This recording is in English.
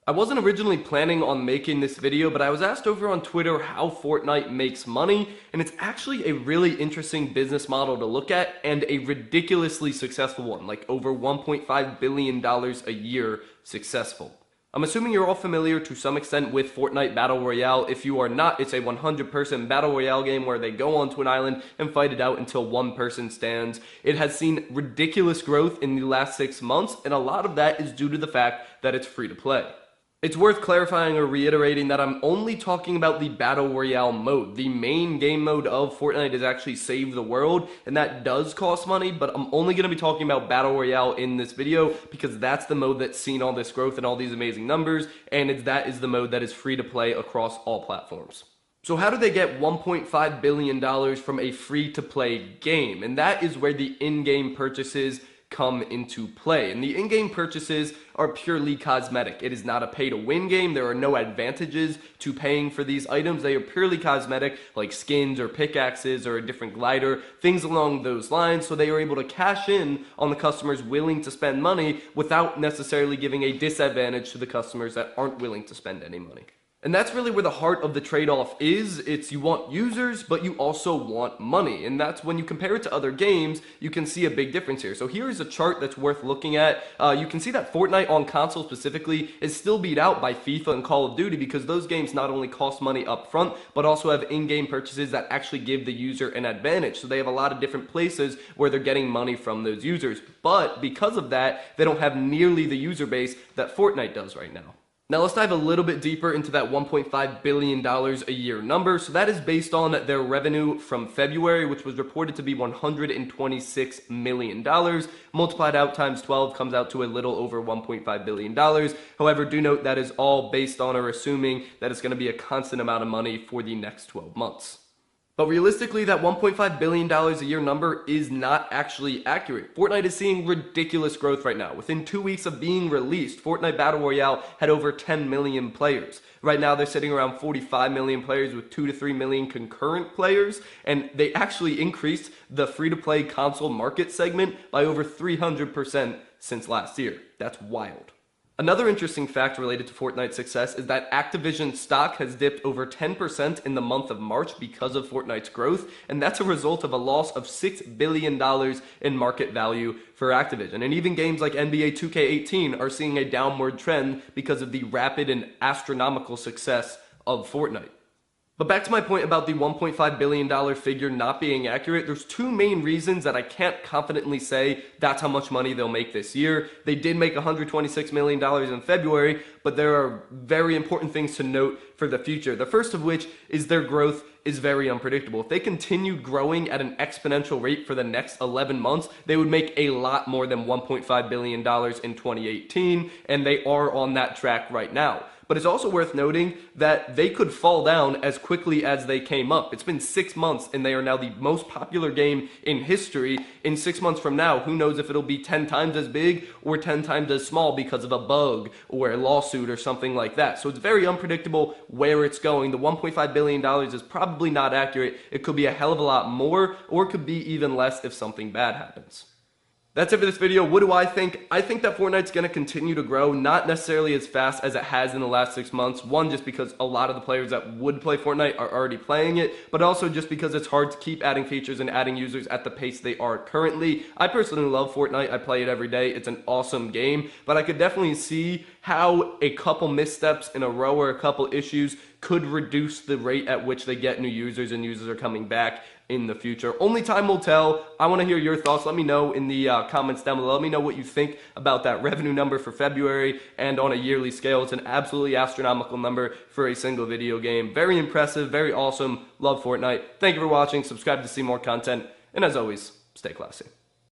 I wasn't originally planning on making this video, but I was asked over on Twitter how Fortnite makes money, and it's actually a really interesting business model to look at and a ridiculously successful one, like over $1.5 billion a year successful. I'm assuming you're all familiar to some extent with Fortnite Battle Royale. If you are not, it's a 100-person Battle Royale game where they go onto an island and fight it out until one person stands. It has seen ridiculous growth in the last 6 months, and a lot of that is due to the fact that it's free to play. It's worth clarifying or reiterating that I'm only talking about the Battle Royale mode. The main game mode of Fortnite is actually Save the World, and that does cost money, but I'm only going to be talking about Battle Royale in this video because that's the mode that's seen all this growth and all these amazing numbers, and that is the mode that is free to play across all platforms. So how do they get $1.5 billion from a free-to-play game? And that is where the in-game purchases come into play. And the in-game purchases are purely cosmetic. It is not a pay-to-win game. There are no advantages to paying for these items. They are purely cosmetic, like skins or pickaxes or a different glider, things along those lines, so they are able to cash in on the customers willing to spend money without necessarily giving a disadvantage to the customers that aren't willing to spend any money. And that's really where the heart of the trade-off is. It's you want users, but you also want money. And that's when you compare it to other games, you can see a big difference here. So here's a chart that's worth looking at. You can see that Fortnite on console specifically is still beat out by FIFA and Call of Duty because those games not only cost money up front, but also have in-game purchases that actually give the user an advantage. So they have a lot of different places where they're getting money from those users. But because of that, they don't have nearly the user base that Fortnite does right now. Now let's dive a little bit deeper into that $1.5 billion a year number. So that is based on their revenue from February, which was reported to be $126 million. Multiplied out times 12 comes out to a little over $1.5 billion. However, do note that is all based on or assuming that it's going to be a constant amount of money for the next 12 months. But realistically, that $1.5 billion a year number is not actually accurate. Fortnite is seeing ridiculous growth right now. Within 2 weeks of being released, Fortnite Battle Royale had over 10 million players. Right now, they're sitting around 45 million players with 2 to 3 million concurrent players, and they actually increased the free-to-play console market segment by over 300% since last year. That's wild. Another interesting fact related to Fortnite's success is that Activision stock has dipped over 10% in the month of March because of Fortnite's growth, and that's a result of a loss of $6 billion in market value for Activision. And even games like NBA 2K18 are seeing a downward trend because of the rapid and astronomical success of Fortnite. But back to my point about the $1.5 billion figure not being accurate, there's two main reasons that I can't confidently say that's how much money they'll make this year. They did make $126 million in February, but there are very important things to note for the future. The first of which is their growth is very unpredictable. If they continued growing at an exponential rate for the next 11 months, they would make a lot more than $1.5 billion in 2018, and they are on that track right now. But it's also worth noting that they could fall down as quickly as they came up. It's been 6 months and they are now the most popular game in history. In 6 months from now, who knows if it'll be 10 times as big or 10 times as small because of a bug or a lawsuit or something like that. So it's very unpredictable where it's going. The $1.5 billion is probably not accurate. It could be a hell of a lot more, or it could be even less if something bad happens. That's it for this video. What do I think? I think that Fortnite's going to continue to grow, not necessarily as fast as it has in the last 6 months. One, just because a lot of the players that would play Fortnite are already playing it, but also just because it's hard to keep adding features and adding users at the pace they are currently. I personally love Fortnite. I play it every day. It's an awesome game, but I could definitely see how a couple missteps in a row or a couple issues could reduce the rate at which they get new users and users are coming back in the future. Only time will tell. I want to hear your thoughts. Let me know in the comments down below. Let me know what you think about that revenue number for February and on a yearly scale. It's an absolutely astronomical number for a single video game. Very impressive, very awesome. Love Fortnite. Thank you for watching. Subscribe to see more content. And as always, stay classy.